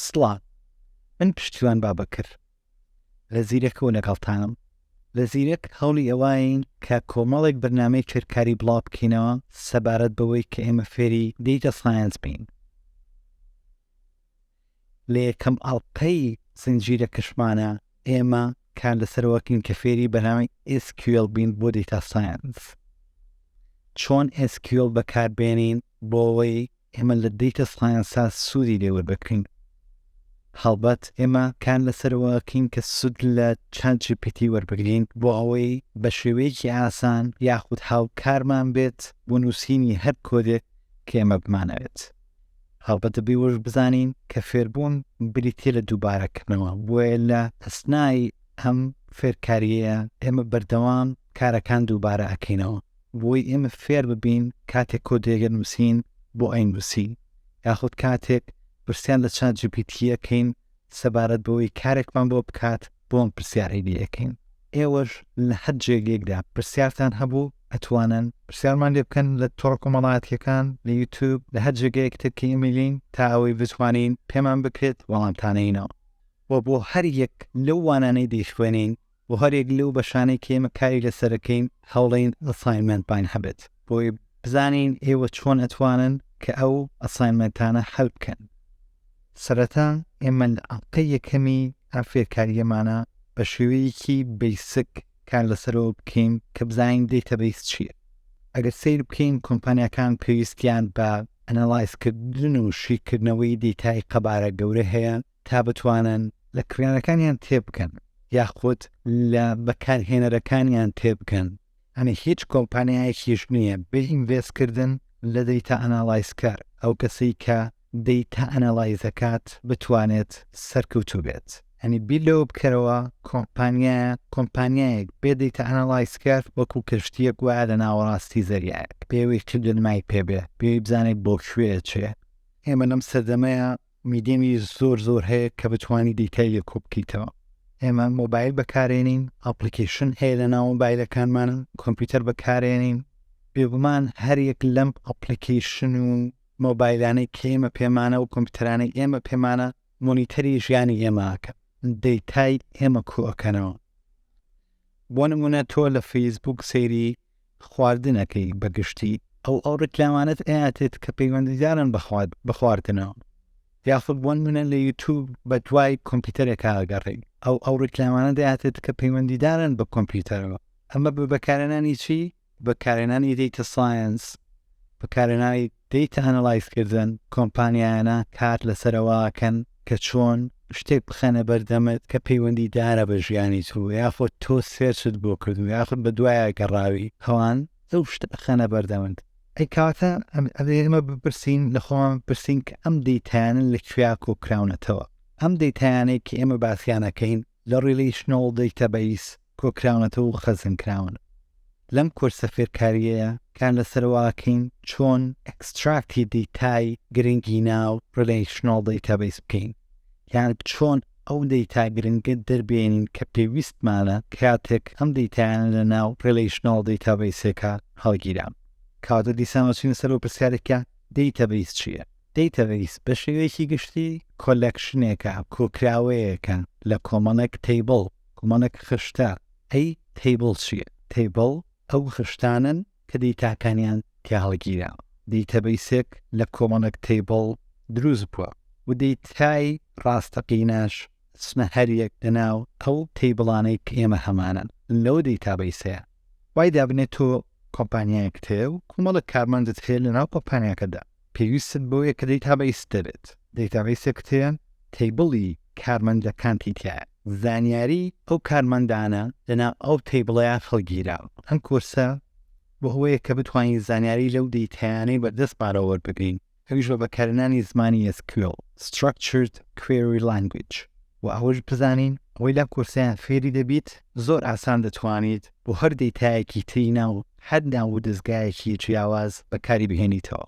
سڵات من پشتیوان بابەکر لە زیرەکەوە لەگەڵتانم. لە زیرەک هەوڵی ئەوین کە کۆمەڵێک بەرنامەی فێرکاری بڵاو بکەینەوە سەبارەت بەوەی کە ئێمە فێری دەیتا ساینس بین. لە یەکەم ئەڵقەی زنجیرە کشمانە ئێمە کار لەسەرەوەکەین کە فێری بەرنامەی SQL بین بۆ دەیتا ساینس. چۆن SQL بەکاربێنین بۆ ئەوەی ئێمە لە دەیتا ساینسا سوودی لێوەربکەین. هەڵبەت ئێمە کار لەسەرەوەکەین کە سوود لە ChatGPT وەربگرین بۆ ئەوەی بە شێوەیەکی ئاسان یاخود هاوکارمان بێت بۆ نووسینی هەر کۆدێک کە ئێمە بمانەوێت. هەڵبەت دەبێ وەش بزانین کە فێربوون بریتێ لە دووبارەکردنەوە، بۆیە لە ئەسنای ئەم فێرکاریە ئێمە بەردەوام کارەکان دووبارە ئەکەینەوە بۆی ئێمە فێر ببین کاتێک کۆدێکە نووسین بۆ ئەینووسین، یاخود کاتێک پرسیان لە ChatGPT ئەکەین سەبارەت بەوەی کارێکمان بۆ بکات بۆ ئەم پرسیارەی لێەکەین. ئێوەش لە هەر جێگێکدا پرسیارتان هەبوو ئەتوانن پرسیارمان لێ بکەن لە تۆڕە کۆمەڵایەتییەکان لە یوتیوب لە هەر جێگەیەک ترکە ئیمەیلین تا ئەوەی بتوانین پێمان بکرێت وەڵامتانەینەوە. و بۆ هەر یەک لەو وانانەی دەیخوێنین بۆ هەرێک لەو بەشانەی کە ئێمە کاری لەسەرەکەین هەوڵین ئەساینمنتمان هەبێت بۆی بزانین ئێوە چۆن ئەتوانن کە ئەو ئەساینمنتانە هەڵ بکەن. سەرەتا ئێمە لە ئەڵقەی یەکەمی ئەم فێرکاریەمانە بە شێوەیەکی بیسک کار لەسەرەوە بکەین کە بزانین دەیتابەیس چییە. ئەگەر سیر بکەین کۆمپانیەکان پێویستیان بە ئەنەلایزکردن و شیکردنەوەی دەیتای قەبارە گەورە هەیە تا بتوانن لە کڕیارەکانیان تێبکەن یاخود لە بەکارهێنەرەکانیان تێبکەن. ئەمە هیچ کۆمپانیایەکیش نییە بێ ئینڤێستکردن لە دەیتا ئەناڵایزکار، ئەو کەسەی کە دەیتا ئەناڵایزەکات بتوانێت سەرکەوتوو بێت. ئەنی بیلەوە بکەرەوە کۆمپانیایەک بێ دەیتا ئەناڵایزکار وەکو کەشتیەک وایە لە ناوەڕاستی زەریایەک پێوی کردنمای پێبێ پێوی بزانێت بۆ کوێ چێ. ئێمە لەم سەردەمەیە میدیەمی زۆر هەیە کە بتوانی دەیتای لێ کۆ بکەیتەوە. ئێمە مۆبایل بەکارێنین، ئەپلیکیشن هەیە لە ناو مۆبایلەکانمانە، کۆمپیوتەر بەکارێنین. بێگومان هەرێک لەم ئەپلیکیشن و مۆبایلانەی کە ئێمە پێمانە و کۆمپیوتەرانەی ئێمە پێمانە مۆنیتەری ژیانی ئێمەکە، دەیتای ئێمە کۆەکەنەوە. بۆ نمونە تۆ لە فەیسبوک سەیری خواردنەکەی بەگشتی ئەو ڕکلامانت ئاەتێت کە پەیوەندیدارن بە خواردنەوە، یاخود بۆ نمونە لە یوتیوب بە دوای کۆمپیوتەرێکا ئەگەڕێی ئەو ڕکلامانە دەیاتێت کە پەیوەندیدارن بە کۆمپیوتەرەوە. ئەمە بەکارهێنانی چی؟ بەکارهێنانی دەیتا ساینس، بەکارهێنانی دەیتا ئەناڵایزکردن. کۆمپانیایانە کار لەسەرەوەکەن کە چۆن شتێک بخەنە بەردەمت کە پەیوەندیدارە بە ژیانی تو، یاخود تۆ سێرچت بۆ کردو یاخود بە دوایە گەڕاوی هەوان ئەو شتە بخەنە بەردەمت. ئەی کاتە ئێمە بپرسین لە خۆمان بپرسین کە ئەم دەیتایانە لەکوێ کۆکراونەتەوە. ئەم دەیتایانەی کە ئێمە باسییانەکەین لە ریلیشنەڵ دەیتابەیس کۆکراونەتەوە و خەزمکراون. لەم کورسە فێرکاریەیە کار لەسەرەوەکەین چۆن ئەکستراکتی دەیتای گرنگی ناو ریلیشنەڵ دەیتابەیس بکەین، یان چۆن ئەو دەیتا گرنگە دەربێنین کە پێویستمانە کاتێک ئەم دەیتایانە لە ناو ریلیشنەڵ دەیتابەیسێکە هەڵگیران. کاتە دیسانەچینە سەرەوە پرسیارێکە دەیتابەیس چییە؟ دەیتابەیس بە شێوەیەکی گشتی کۆلەکشنێکە، کۆکراوەیەکە لە کۆمەڵێک تەیبڵ، کۆمەڵێک خشتە. ئەی تەیبڵ چییە؟ تەیبڵ ئەو خشتانن کە دەیتاکانیان تیا هەڵگیرا. دەیتابەیسێک لە کۆمەڵێک تەیبڵ دروست بووە و دەیتای ڕاستەقینەش چنە هەریەک لەناو ئەو تەیبڵانەی کە ئێمە هەمانن لەو دەیتابەیسەیە. وای دابنێت تۆ کۆمپانیایەک هەیە و کۆمەڵێک کارمەندت هەیە لەناو کۆمپانیاکەدا، پێویستت بۆیە کە دەیتابەیس دەبێت. دەیتابەیسێک هەیە تەیبڵی کارمەندەکانتی تایە، زانیاری ئەو کارمەندانە لەناو ئەو تەیبڵەیە هەڵگیراوە. ئەم کورسە بۆ هەوەیە کە بتوانین زانیاری لەو دەیتایانەی بەردەستمانەوە وەربگرین، ئەویش بە بەکارهێنانی زمانی SQL Structured Query Language. و ئەوەش بزانین ئەوەی لە کورسیان فێری دەبیت زۆر ئاسان دەتوانیت بۆ هەر دەیتایەکی تری ناو هەر ناو دەستگایەکی جیاواز بەکاری بهێنیتەوە.